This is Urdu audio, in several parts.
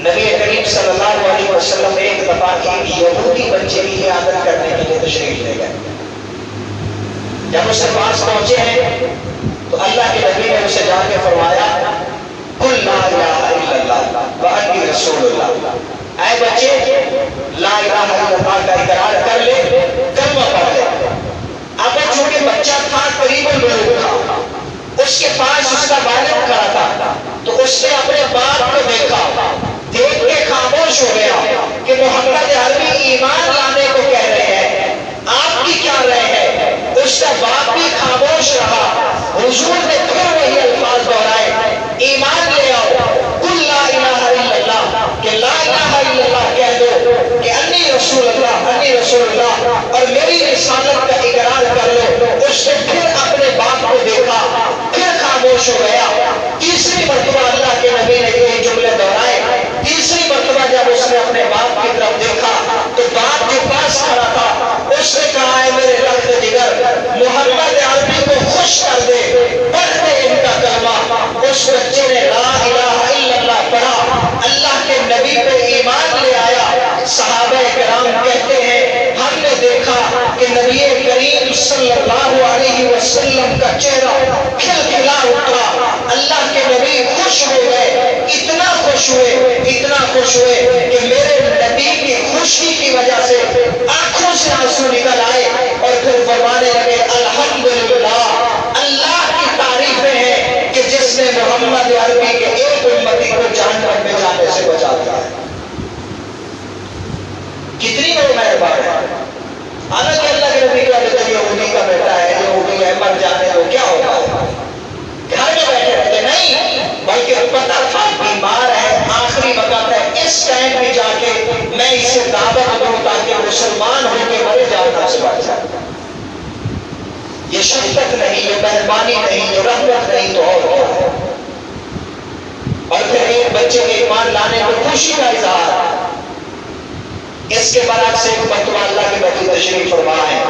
نبی کریم صلی اللہ علیہ وسلم ایک دفعہ ایک یہودی بچے کی عیادت کرنے کے لیے تشریف لے گئے. جب اس کے پاس پہنچے ہیں تو اللہ کے نبی نے اسے جا کے فرمایا قل لا الہ الا اللہ وانی رسول اللہ. اے بچے لا الہ الا اللہ کا اقرار کر لے, کلمہ پڑھ لے. اب چونکہ بچہ تھا قریب البلوغ تھا, اس کے پاس اس کا والد کھڑا تھا, تو اس نے اپنے باپ کو دیکھا, دیکھ کے خاموش ہو گیا کہ محمد عربی ایمان لانے کو کہہ رہے ہیں, آپ کی کیا رائے ہے؟ اس کا باپ بھی خاموش رہا. حضور نے پھر وہی الفاظ دہرائے ایمان لے آؤ, قل لا الہ الا اللہ کہ لا الہ الا اللہ کہہ دو کہ انی رسول اللہ, انی رسول اللہ, اور میری رسالت کا اقرار کر لو. اس نے پھر اپنے باپ کو دیکھا, پھر خاموش ہو گیا. تیسری مرتبہ اللہ کے نبی نے یہ جملے دہرائے. تیسری مرتبہ جب اس نے اپنے باپ کی طرف دیکھا تو باپ کے پاس کھڑا تھا. اس نے کہا ہے میرے رخت جگر, محمد عربی کو خوش کر دے, پڑھ دے ان کا کلمہ. اس بچے نے لا الہ الا اللہ پڑھا, اللہ کے نبی پہ ایمان لے آیا. صحابہ کرام کہتے ہیں ہم نے دیکھا کہ نبی کریم صلی اللہ علیہ وسلم کا چہرہ کھل کھلا اٹھا. اللہ کے نبی خوش ہو گئے, اتنا خوش ہوئے, اتنا خوش ہوئے کہ میرے نبی کی خوشی کی وجہ سے آنکھوں سے آنسو نکل آئے, اور پھر فرمانے لگے الحمدللہ, اللہ کی تعریفیں ہیں کہ جس نے محمد عربی کے ایک امتی کو جہنم میں جانے سے بچا دیا ہے. کتنی بڑی مہربان ہے. حالانکہ اللہ کے نبی کا یہودی کا بیٹا ہے, یہودی ہے, مر جانے تو کیا ہوگا, گھر میں بیٹھے رہتے نہیں, بلکہ پتہ تھا بیمار ہے, آخری وقت ہے, اس ٹائم میں جا کے میں اسے دعوت دوں تاکہ مسلمان ہو کے مرے جانا سے بچ جائے. یہ شفقت نہیں, یہ مہربانی نہیں, یہ رحمت نہیں تو اور کیا ہے. اور پھر ایک بچے کے ایمان لانے کو خوشی کا اظہار. اس کے برعکس ایک مرتبہ اللہ کے نبی تشریف فرما ہے,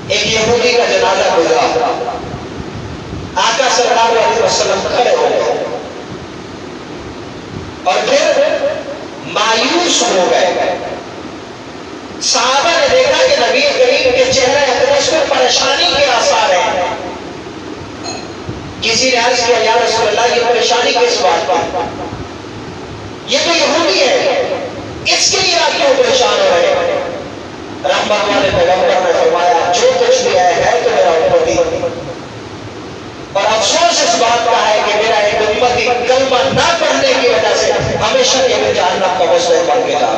ایک یہودی کا جنازہ گزرا. آقا صلی اللہ علیہ وسلم کھڑے ہو گئے اور پھر مایوس ہو گئے. صحابہ نے دیکھا کہ نبی کریم کے چہرے اقدس پر پریشانی کے آثار ہیں. کسی نے عرض کیا یا رسول اللہ یہ پریشانی کس بات پر؟ یہ تو یہودی ہے, اس کے لیے آپ کیوں پریشان ہو رہے ہیں؟ رحمت والے پیغمبر نے فرمایا جو کچھ بھی ہے تو میرا امتی, اور افسوس اس بات کا ہے کہ میرا ایک امتی کلمہ نہ پڑھنے کی وجہ سے ہمیشہ کے لیے جہنم کا مسئلہ بن کے جا